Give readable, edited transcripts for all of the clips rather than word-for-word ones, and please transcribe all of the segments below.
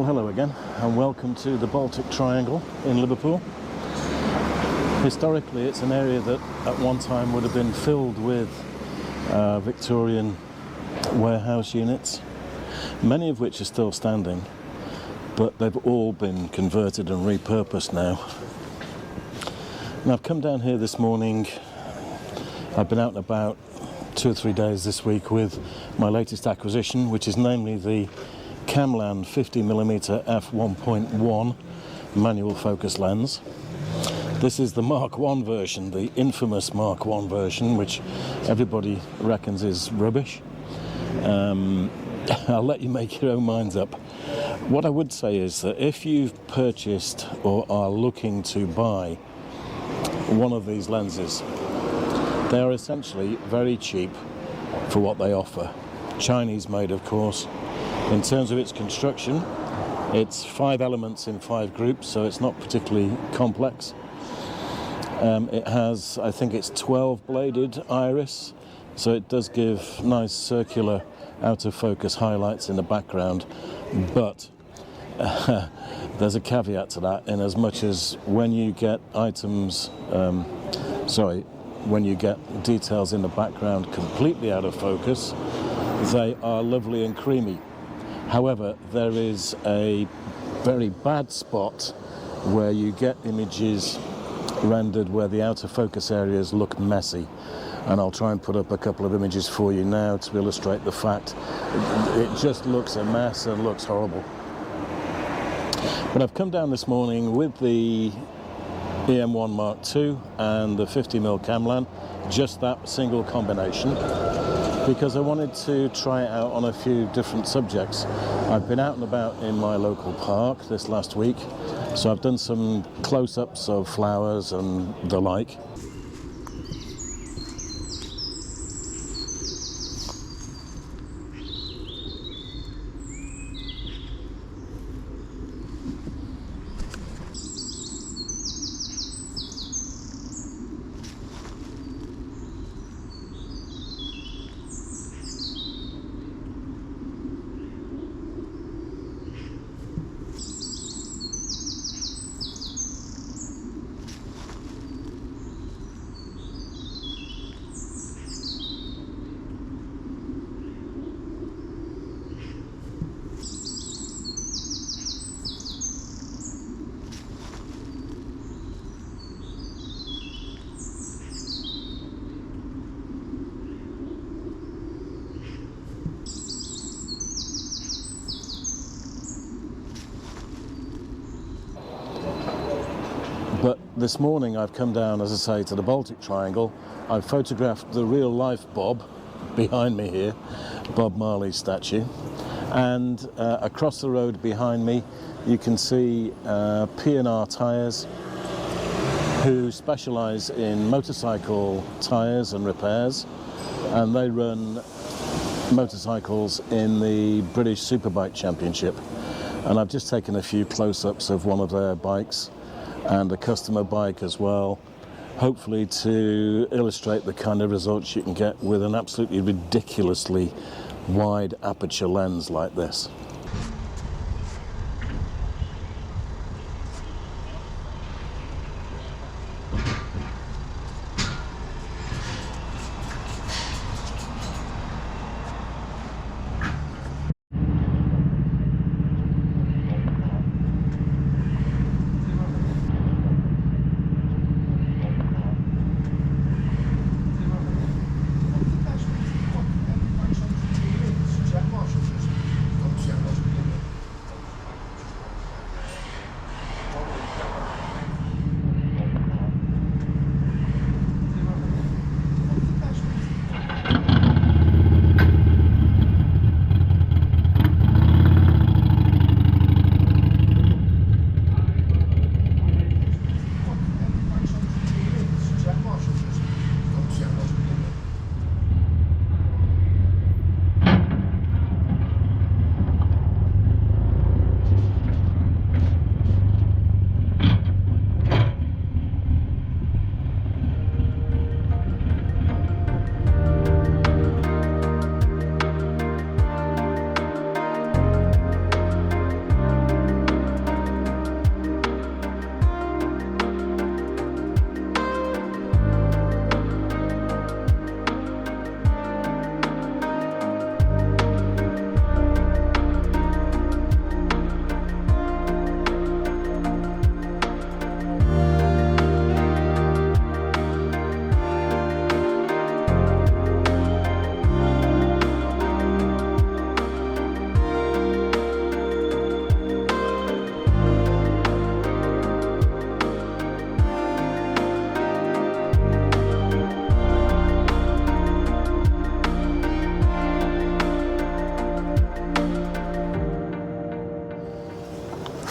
Well, hello again, and welcome to the Baltic Triangle in Liverpool. Historically, it's an area that at one time would have been filled with Victorian warehouse units, many of which are still standing, but they've all been converted and repurposed now. And I've come down here this morning. I've been out and about 2 or 3 days this week with my latest acquisition, which is namely the Kamlan 50mm f1.1 manual focus lens. This is the Mark I version, the infamous Mark I version, which everybody reckons is rubbish. I'll let you make your own minds up. What I would say is that if you've purchased or are looking to buy one of these lenses, they are essentially very cheap for what they offer. Chinese made, of course. In terms of its construction, it's 5 elements in 5 groups, so it's not particularly complex. It has, I think it's 12-bladed iris, so it does give nice circular out-of-focus highlights in the background, but there's a caveat to that, in as much as when you get when you get details in the background completely out of focus, they are lovely and creamy. However, there is a very bad spot where you get images rendered where the outer focus areas look messy, and I'll try and put up a couple of images for you now to illustrate the fact it just looks a mess and looks horrible. But I've come down this morning with the EM1 Mark II and the 50mm Kamlan, just that single combination, because I wanted to try it out on a few different subjects. I've been out and about in my local park this last week, so I've done some close-ups of flowers and the like. But this morning I've come down, as I say, to the Baltic Triangle. I've photographed the real-life Bob behind me here, Bob Marley's statue. And across the road behind me you can see P&R Tyres, who specialise in motorcycle tyres and repairs, and they run motorcycles in the British Superbike Championship. And I've just taken a few close-ups of one of their bikes and a customer bike as well, hopefully to illustrate the kind of results you can get with an absolutely ridiculously wide aperture lens like this.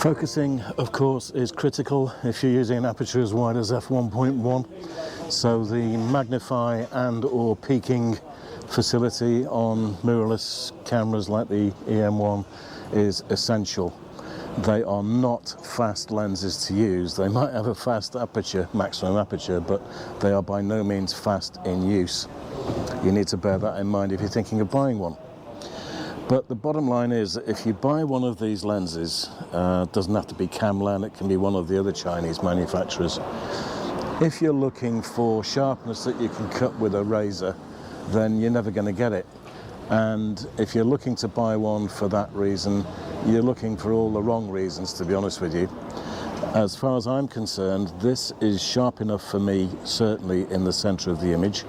Focusing, of course, is critical if you're using an aperture as wide as f1.1. So the magnify and or peaking facility on mirrorless cameras like the EM1 is essential. They are not fast lenses to use. They might have a fast aperture, maximum aperture, but they are by no means fast in use. You need to bear that in mind if you're thinking of buying one. But the bottom line is that if you buy one of these lenses, it doesn't have to be Kamlan, it can be one of the other Chinese manufacturers. If you're looking for sharpness that you can cut with a razor, then you're never going to get it. And if you're looking to buy one for that reason, you're looking for all the wrong reasons, to be honest with you. As far as I'm concerned, this is sharp enough for me, certainly in the center of the image.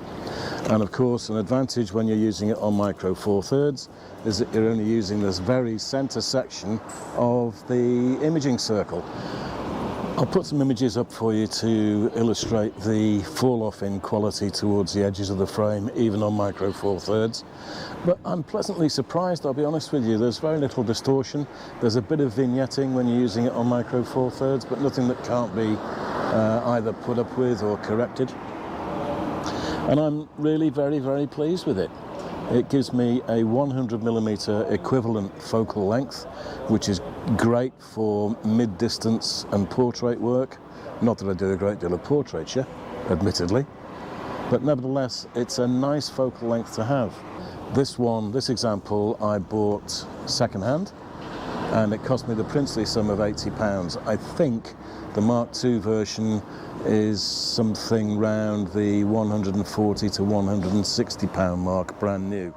And of course, an advantage when you're using it on micro four thirds is that you're only using this very center section of the imaging circle. I'll put some images up for you to illustrate the fall off in quality towards the edges of the frame, even on micro four thirds. But I'm pleasantly surprised, I'll be honest with you. There's very little distortion. There's a bit of vignetting when you're using it on micro four thirds, but nothing that can't be either put up with or corrected. And I'm really very, very pleased with it. It gives me a 100mm equivalent focal length, which is great for mid-distance and portrait work. Not that I do a great deal of portraiture, admittedly, but nevertheless, it's a nice focal length to have. This example, I bought second-hand, and it cost me the princely sum of £80. I think the Mark II version is something round the £140 to £160 mark, brand new.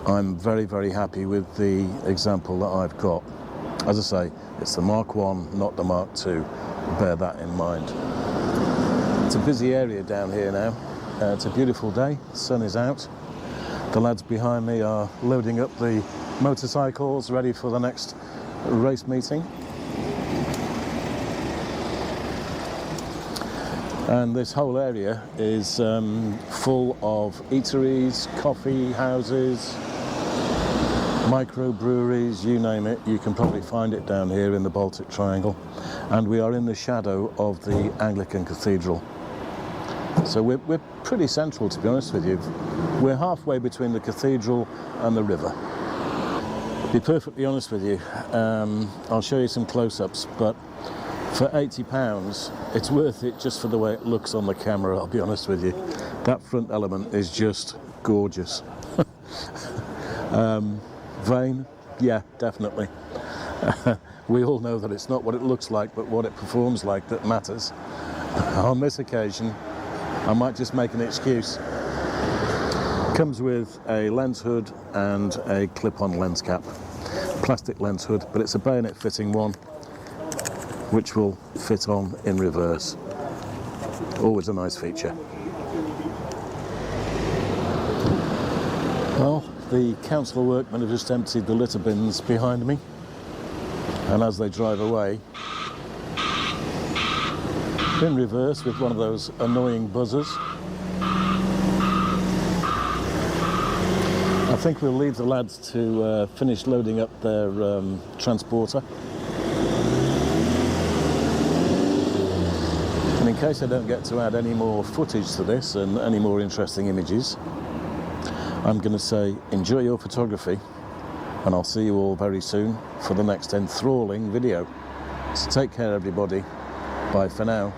I'm very, very happy with the example that I've got. As I say, it's the Mark I, not the Mark II. Bear that in mind. It's a busy area down here now. It's a beautiful day, the sun is out. The lads behind me are loading up the motorcycles, ready for the next race meeting. And this whole area is full of eateries, coffee houses, microbreweries, you name it. You can probably find it down here in the Baltic Triangle. And we are in the shadow of the Anglican Cathedral. So we're pretty central, to be honest with you. We're halfway between the cathedral and the river. To be perfectly honest with you, I'll show you some close-ups, but for £80, it's worth it just for the way it looks on the camera, I'll be honest with you. That front element is just gorgeous. Vain? Yeah, definitely. We all know that it's not what it looks like, but what it performs like that matters. On this occasion, I might just make an excuse. Comes with a lens hood and a clip-on lens cap. Plastic lens hood, but it's a bayonet fitting one, which will fit on in reverse. Always a nice feature. Well, the council workmen have just emptied the litter bins behind me, and as they drive away, in reverse with one of those annoying buzzers. I think we'll leave the lads to finish loading up their transporter. And in case I don't get to add any more footage to this and any more interesting images, I'm going to say enjoy your photography, and I'll see you all very soon for the next enthralling video. So take care everybody, bye for now.